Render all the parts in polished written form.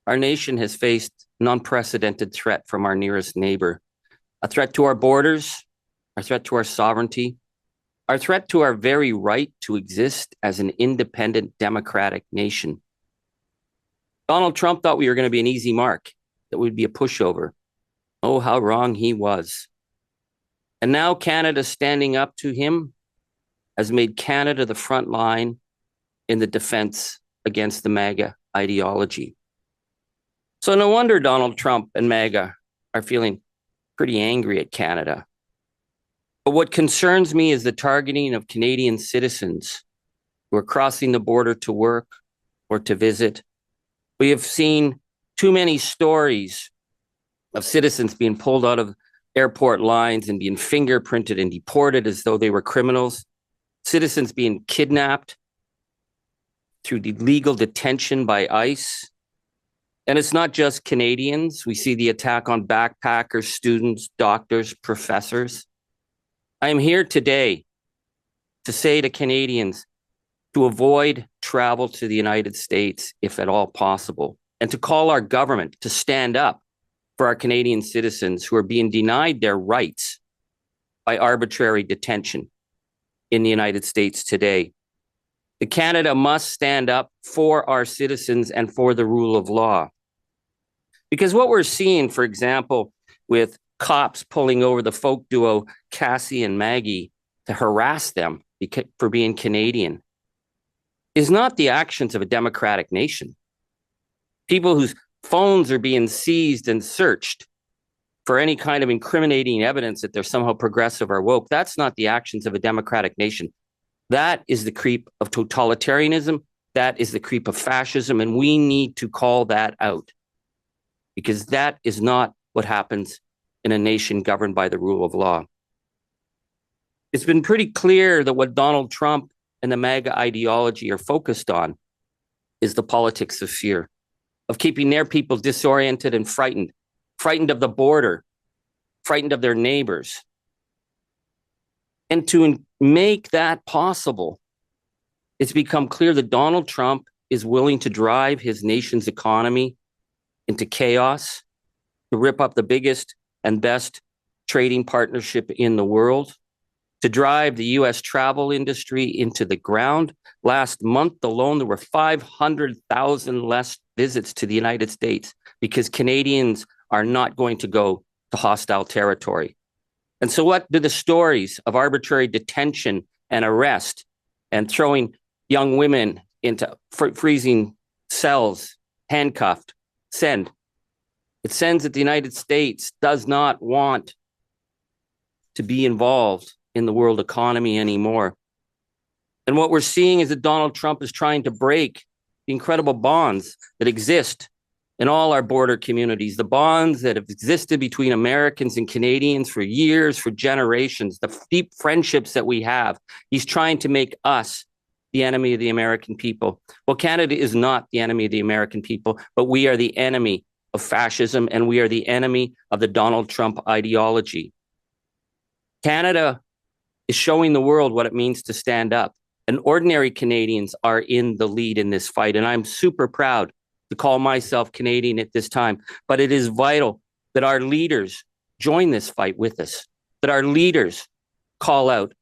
Our nation has faced an unprecedented threat from our nearest neighbor, a threat to our borders, a threat to our sovereignty, our threat to our very right to exist as an independent democratic nation. Donald Trump thought we were going to be an easy mark, that we'd be a pushover. Oh, how wrong he was. And now Canada standing up to him has made Canada the front line in the defense against the MAGA ideology. So no wonder Donald Trump and MAGA are feeling pretty angry at Canada. But what concerns me is the targeting of Canadian citizens who are crossing the border to work or to visit. We have seen too many stories of citizens being pulled out of airport lines and being fingerprinted and deported as though they were criminals. Citizens being kidnapped through illegal detention by ICE. And it's not just Canadians. We see the attack on backpackers, students, doctors, professors. I am here today to say to Canadians to avoid travel to the United States if at all possible, and to call our government to stand up for our Canadian citizens who are being denied their rights by arbitrary detention in the United States today. Canada must stand up for our citizens and for the rule of law. Because what we're seeing, for example, with cops pulling over the folk duo Cassie and Maggie to harass them for being Canadian is not the actions of a democratic nation. People whose phones are being seized and searched for any kind of incriminating evidence that they're somehow progressive or woke, that's not the actions of a democratic nation. That is the creep of totalitarianism. That is the creep of fascism. And we need to call that out, because that is not what happens in a nation governed by the rule of law. It's been pretty clear that what Donald Trump and the MAGA ideology are focused on is the politics of fear, of keeping their people disoriented and frightened of the border, frightened of their neighbors. And to make that possible, it's become clear that Donald Trump is willing to drive his nation's economy into chaos, to rip up the biggest and best trading partnership in the world, to drive the U.S. travel industry into the ground. Last month alone, there were 500,000 less visits to the United States because Canadians are not going to go to hostile territory. And so what do the stories of arbitrary detention and arrest and throwing young women into freezing cells, handcuffed, send? It sends that the United States does not want to be involved in the world economy anymore. And what we're seeing is that Donald Trump is trying to break the incredible bonds that exist in all our border communities, the bonds that have existed between Americans and Canadians for years, for generations, the deep friendships that we have. He's trying to make us the enemy of the American people. Well, Canada is not the enemy of the American people, but we are the enemy of fascism, and we are the enemy of the Donald Trump ideology. Canada is showing the world what it means to stand up, and ordinary Canadians are in the lead in this fight, and I'm super proud to call myself Canadian at this time. But it is vital that our leaders join this fight with us, that our leaders call out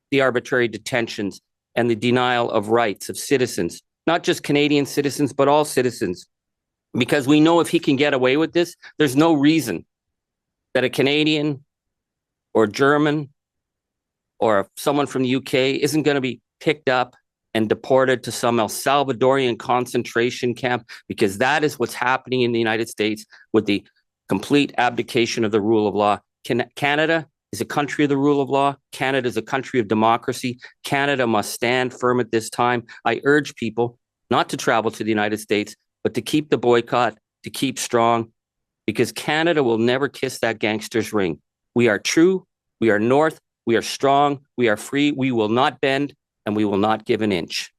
the arbitrary detentions and the denial of rights of citizens, not just Canadian citizens, but all citizens. Because we know if he can get away with this, there's no reason that a Canadian or German or someone from the UK isn't going to be picked up and deported to some El Salvadorian concentration camp, because that is what's happening in the United States with the complete abdication of the rule of law. Canada is a country of the rule of law. Canada is a country of democracy. Canada must stand firm at this time. I urge people not to travel to the United States, but to keep the boycott, to keep strong, because Canada will never kiss that gangster's ring. We are true, we are North, we are strong, we are free, we will not bend, and we will not give an inch.